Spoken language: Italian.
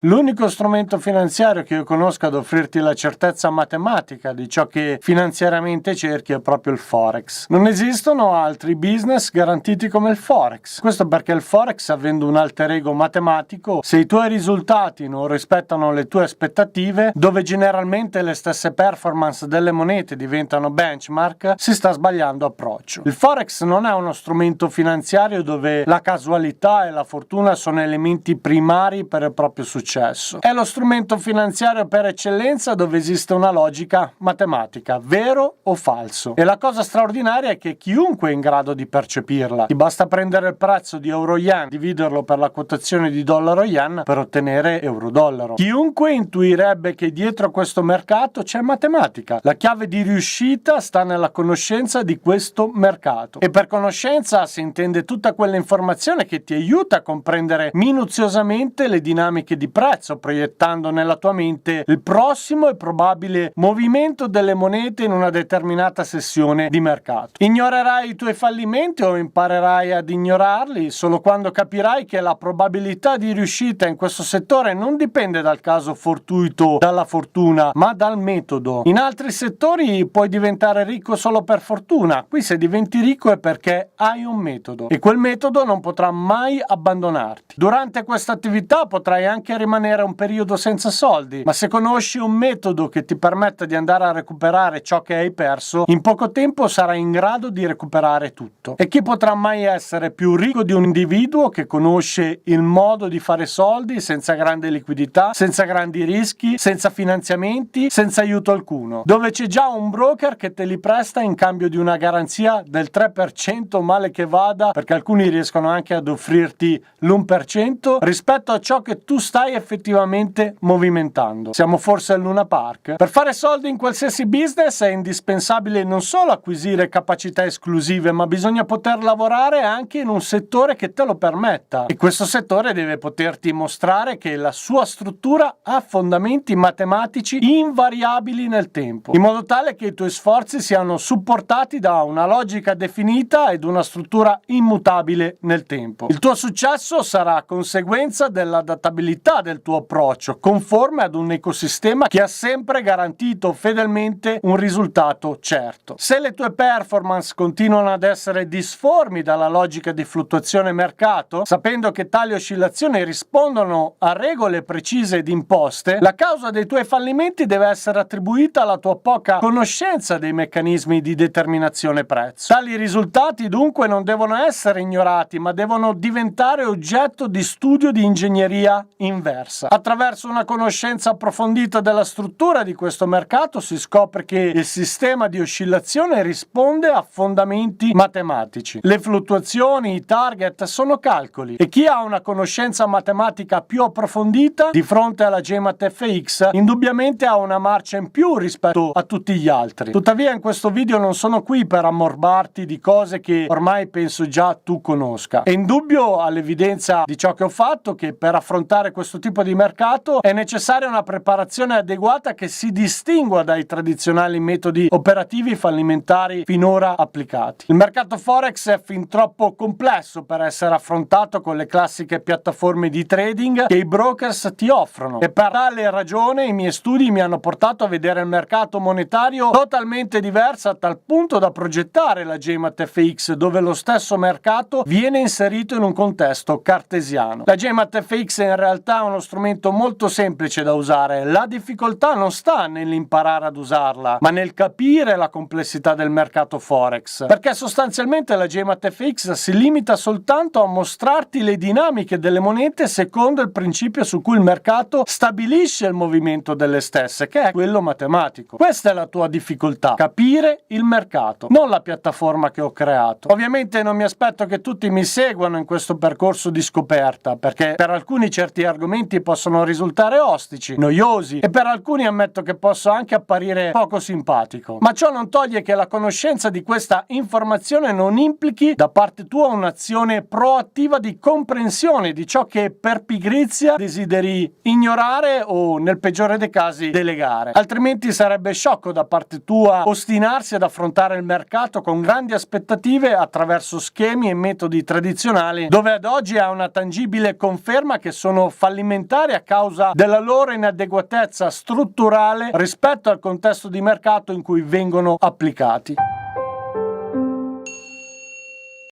L'unico strumento finanziario che io conosco ad offrirti la certezza matematica di ciò che finanziariamente cerchi è proprio il Forex. Non esistono altri business garantiti come il Forex. Questo perché il Forex, avendo un alter ego matematico, se i tuoi risultati non rispettano le tue aspettative, dove generalmente le stesse performance delle monete diventano benchmark, si sta sbagliando approccio. Il Forex non è uno strumento finanziario dove la casualità e la fortuna sono elementi primari per il proprio successo. È lo strumento finanziario per eccellenza dove esiste una logica matematica, vero o falso. E la cosa straordinaria è che chiunque è in grado di percepirla. Ti basta prendere il prezzo di euro-yen, dividerlo per la quotazione di dollaro-yen per ottenere euro-dollaro. Chiunque intuirebbe che dietro questo mercato c'è matematica. La chiave di riuscita sta nella conoscenza di questo mercato. E per conoscenza si intende tutta quell'informazione che ti aiuta a comprendere minuziosamente le dinamiche di prezzo, proiettando nella tua mente il prossimo e probabile movimento delle monete in una determinata sessione di mercato. Ignorerai i tuoi fallimenti o imparerai ad ignorarli solo quando capirai che la probabilità di riuscita in questo settore non dipende dal caso fortuito, dalla fortuna, ma dal metodo. In altri settori puoi diventare ricco solo per fortuna, qui se diventi ricco è perché hai un metodo e quel metodo non potrà mai abbandonarti. Durante questa attività potrai anche rimanere un periodo senza soldi, ma se conosci un metodo che ti permetta di andare a recuperare ciò che hai perso, in poco tempo sarai in grado di recuperare tutto. E chi potrà mai essere più ricco di un individuo che conosce il modo di fare soldi senza grande liquidità, senza grandi rischi, senza finanziamenti, senza aiuto alcuno, dove c'è già un broker che te li presta in cambio di una garanzia del 3% male che vada, perché alcuni riescono anche ad offrirti l'1% rispetto a ciò che tu stai effettivamente movimentando. Siamo forse al Luna Park? Per fare soldi in qualsiasi business è indispensabile non solo acquisire capacità esclusive, ma bisogna poter lavorare anche in un settore che te lo permetta. E questo settore deve poterti mostrare che la sua struttura ha fondamenti matematici invariabili nel tempo, in modo tale che i tuoi sforzi siano supportati da una logica definita ed una struttura immutabile nel tempo. Il tuo successo sarà conseguenza dell'adattabilità del tuo approccio, conforme ad un ecosistema che ha sempre garantito fedelmente un risultato certo. Se le tue performance continuano ad essere disformi dalla logica di fluttuazione mercato, sapendo che tali oscillazioni rispondono a regole precise ed imposte, la causa dei tuoi fallimenti deve essere attribuita alla tua poca conoscenza dei meccanismi di determinazione prezzo. Tali risultati dunque non devono essere ignorati, ma devono diventare oggetto di studio di ingegneria inversa. Attraverso una conoscenza approfondita della struttura di questo mercato si scopre che il sistema di oscillazione risponde a fondamenti matematici. Le fluttuazioni, i target sono calcoli e chi ha una conoscenza matematica più approfondita di fronte alla GMAT FX indubbiamente ha una marcia in più rispetto a tutti gli altri. Tuttavia in questo video non sono qui per ammorbarti di cose che ormai penso già tu conosca. È indubbio all'evidenza di ciò che ho fatto che per affrontare questo tipo di mercato è necessaria una preparazione adeguata che si distingua dai tradizionali metodi operativi fallimentari finora applicati. Il mercato Forex è fin troppo complesso per essere affrontato con le classiche piattaforme di trading che i brokers ti offrono e per tale ragione i miei studi mi hanno portato a vedere il mercato monetario totalmente diverso a tal punto da progettare la GMAT FX, dove lo stesso mercato viene inserito in un contesto cartesiano. La GMAT FX in realtà è uno strumento molto semplice da usare. La difficoltà non sta nell'imparare ad usarla, ma nel capire la complessità del mercato Forex, perché sostanzialmente la GMAT FX si limita soltanto a mostrarti le dinamiche delle monete secondo il principio su cui il mercato stabilisce il movimento delle stesse, che è quello matematico. Questa è la tua difficoltà, capire il mercato, non la piattaforma che ho creato. Ovviamente non mi aspetto che tutti mi seguano in questo percorso di scoperta, perché per alcuni certi argomenti possono risultare ostici, noiosi e per alcuni ammetto che posso anche apparire poco simpatico. Ma ciò non toglie che la conoscenza di questa informazione non implichi da parte tua un'azione proattiva di comprensione di ciò che per pigrizia desideri ignorare o nel peggiore dei casi delegare. Altrimenti sarebbe sciocco da parte tua ostinarsi ad affrontare il mercato con grandi aspettative attraverso schemi e metodi tradizionali dove ad oggi ha una tangibile conferma che sono fallimenti fallimentari a causa della loro inadeguatezza strutturale rispetto al contesto di mercato in cui vengono applicati.